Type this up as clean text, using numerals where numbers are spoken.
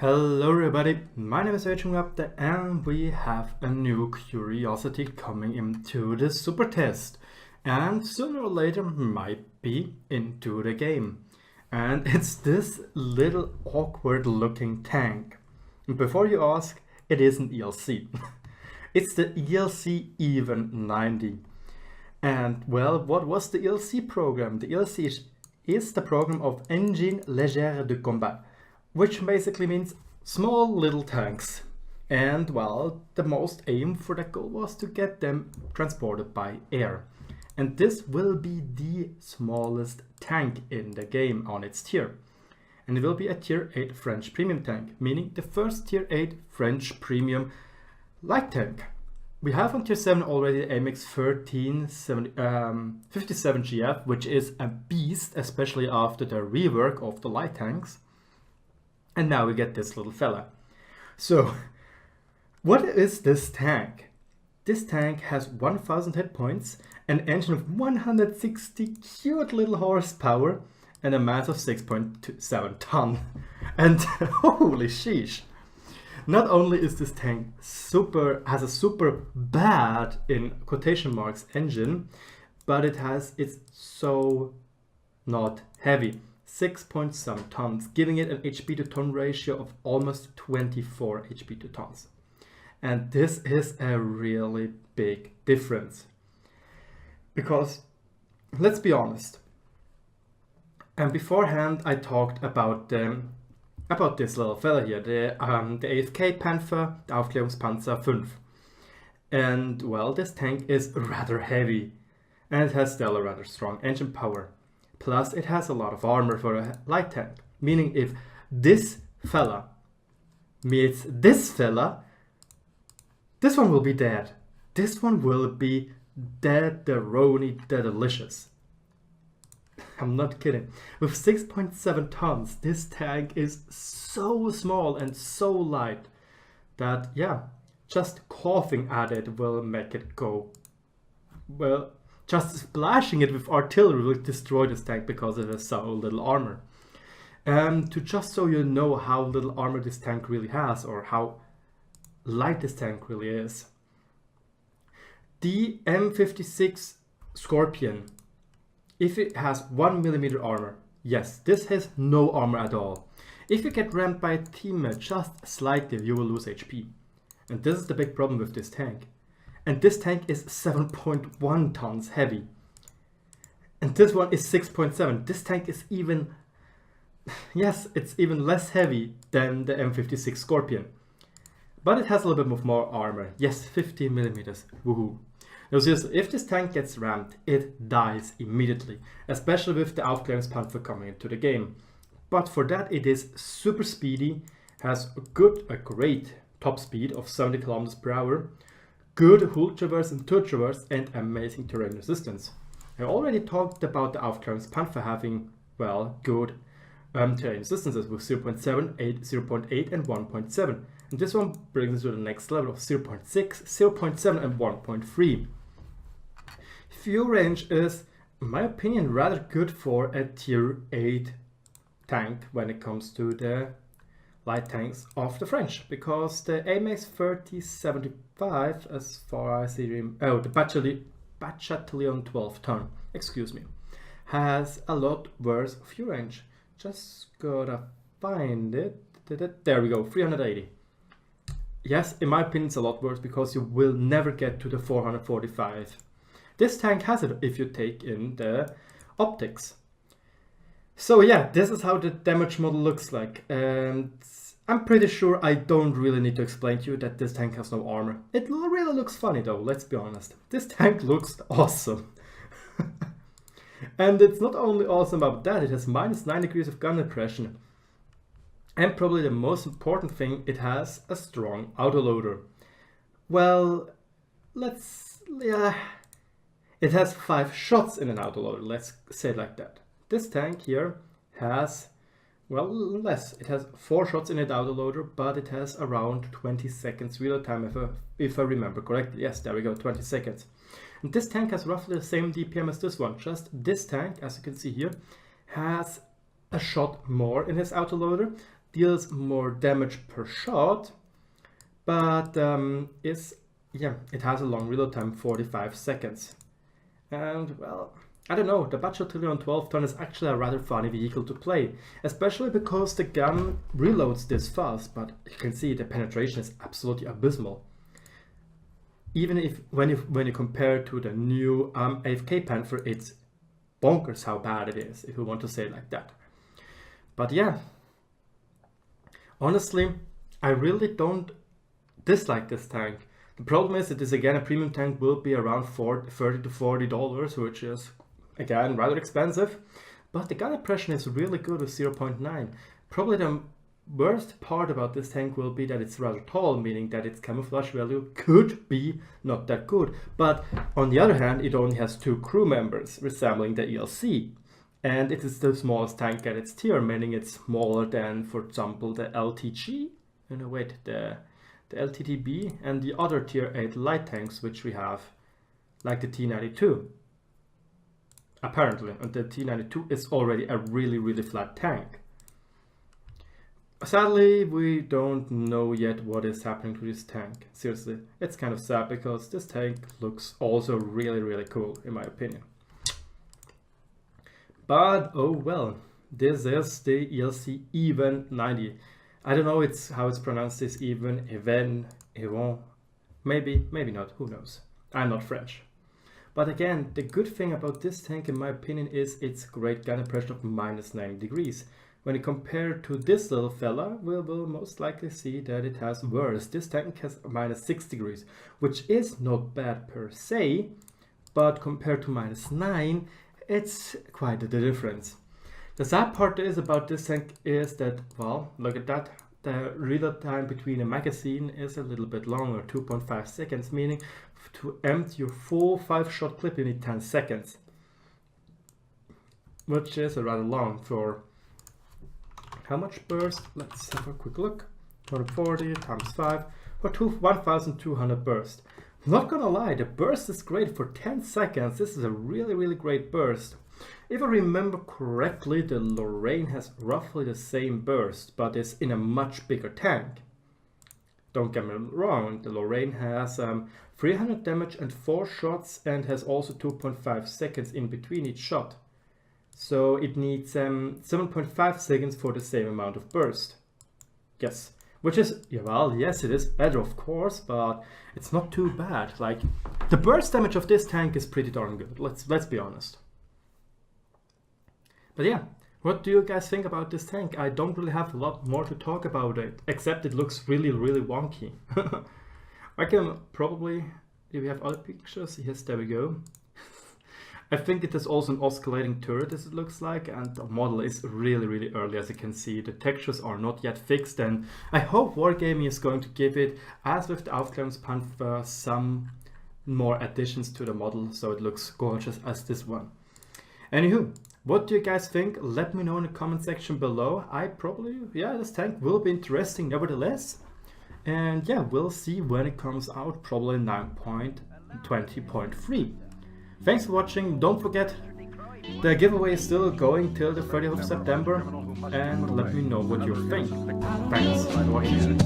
Hello everybody, my name is RagingRaptor and we have a new curiosity coming into the Supertest and sooner or later might be into the game. And it's this little awkward looking tank. And before you ask, it is an ELC. It's the ELC EVEN 90. And well, what was the ELC program? The ELC is the program of Engine Légère de Combat, which basically means small little tanks. And well, the most aim for that goal was to get them transported by air. And this will be the smallest tank in the game on its tier. And it will be a tier 8 French premium tank, meaning the first tier 8 French premium light tank. We have on tier 7 already the AMX 1357 GF, which is a beast, especially after the rework of the light tanks. And now we get this little fella. So, what is this tank? This tank has 1000 hit points, an engine of 160 cute little horsepower, and a mass of 6.7 ton. And holy sheesh! Not only is this tank has a super bad, in quotation marks, engine, but it's so not heavy. 6.7 tons, giving it an HP to ton ratio of almost 24 HP to tons. And this is a really big difference. Because, let's be honest, and beforehand I talked about this little fella here, the AFK Panther, the Aufklärungspanzer 5. And well, this tank is rather heavy, and it has still a rather strong engine power. Plus, it has a lot of armor for a light tank, meaning if this fella meets this fella, this one will be dead. This one will be dead-deroni, delicious. I'm not kidding. With 6.7 tons, this tank is so small and so light that, yeah, just coughing at it will make it go, well, just splashing it with artillery will destroy this tank because it has so little armor. Just so you know how little armor this tank really has, or how light this tank really is. The M56 Scorpion, if it has 1mm armor, yes, this has no armor at all. If you get rammed by a teammate just slightly, you will lose HP. And this is the big problem with this tank. And this tank is 7.1 tons heavy. And this one is 6.7. This tank is even, yes, it's even less heavy than the M56 Scorpion. But it has a little bit more armor. Yes, 15mm. Woohoo. Now seriously, if this tank gets rammed, it dies immediately. Especially with the Aufklärungspanzer coming into the game. But for that, it is super speedy, has a great top speed of 70 km per hour. Good hull traverse and turret traverse, and amazing terrain resistance. I already talked about the Aufklärungspanzer having, well, good terrain resistances with 0.7, 0.8 and 1.7. And this one brings us to the next level of 0.6, 0.7 and 1.3. Fuel range is, in my opinion, rather good for a tier 8 tank when it comes to the light tanks of the French, because the AMX 3075, as far as I remember, the Bachatelion 12 ton, excuse me, has a lot worse fuel range. Just gotta find it. There we go, 380. Yes, in my opinion, it's a lot worse because you will never get to the 445. This tank has it if you take in the optics. So yeah, this is how the damage model looks like, and I'm pretty sure I don't really need to explain to you that this tank has no armor. It really looks funny though, let's be honest. This tank looks awesome. And it's not only awesome about that, it has -9 degrees of gun depression. And probably the most important thing, it has a strong autoloader. Well, it has 5 shots in an autoloader, let's say it like that. This tank here has, well, less. It has 4 shots in its autoloader, but it has around 20 seconds real time, if I remember correctly. Yes, there we go, 20 seconds. And this tank has roughly the same DPM as this one. Just this tank, as you can see here, has a shot more in his autoloader, deals more damage per shot, but it has a long reload time, 45 seconds. And well, I don't know, the Bacciatilly on 12 ton is actually a rather funny vehicle to play, especially because the gun reloads this fast, but you can see the penetration is absolutely abysmal. Even if when you compare it to the new AFK Panther, it's bonkers how bad it is, if you want to say it like that. But yeah, honestly, I really don't dislike this tank. The problem is that this, again, a premium tank will be around $30 to $40, which is again rather expensive, but the gun impression is really good with 0.9. Probably the worst part about this tank will be that it's rather tall, meaning that its camouflage value could be not that good. But on the other hand, it only has 2 crew members, resembling the ELC, and it is the smallest tank at its tier, meaning it's smaller than, for example, the LTG, the LTTB and the other tier 8 light tanks which we have, like the T92. Apparently, and the T92 is already a really flat tank. Sadly, we don't know yet what is happening to this tank. Seriously, it's kind of sad because this tank looks also really cool in my opinion. But oh well, this is the ELC EVEN 90. I don't know how it's pronounced, this EVEN, maybe not, who knows. I'm not French. But again, the good thing about this tank in my opinion is its great gun impression of -9 degrees. When you compare it to this little fella, we will most likely see that it has worse. This tank has -6 degrees, which is not bad per se, but compared to -9, it's quite the difference. The sad part is about this tank is that, well, look at that. The reload time between a magazine is a little bit longer, 2.5 seconds, meaning to empty your full 5-shot clip you need 10 seconds. Which is rather long for how much burst? Let's have a quick look. 240 times 5 for 1200 burst. Not gonna lie, the burst is great for 10 seconds. This is a really great burst. If I remember correctly, the Lorraine has roughly the same burst, but is in a much bigger tank. Don't get me wrong, the Lorraine has 300 damage and 4 shots and has also 2.5 seconds in between each shot. So it needs 7.5 seconds for the same amount of burst. Yes, which is, yeah, well, yes, it is better of course, but it's not too bad. Like, the burst damage of this tank is pretty darn good, let's be honest. But yeah, what do you guys think about this tank? I don't really have a lot more to talk about it, except it looks really wonky. I can probably, do we have other pictures? Yes, there we go. I think it is also an oscillating turret as it looks like, and the model is really early, as you can see. The textures are not yet fixed, and I hope Wargaming is going to give it, as with the Aufklärungspanther, some more additions to the model so it looks gorgeous as this one. Anywho, what do you guys think? Let me know in the comment section below. This tank will be interesting nevertheless. And yeah, we'll see when it comes out, probably 9.20.3. Thanks for watching. Don't forget, the giveaway is still going till the 30th of September. And let me know what you think. Thanks for watching.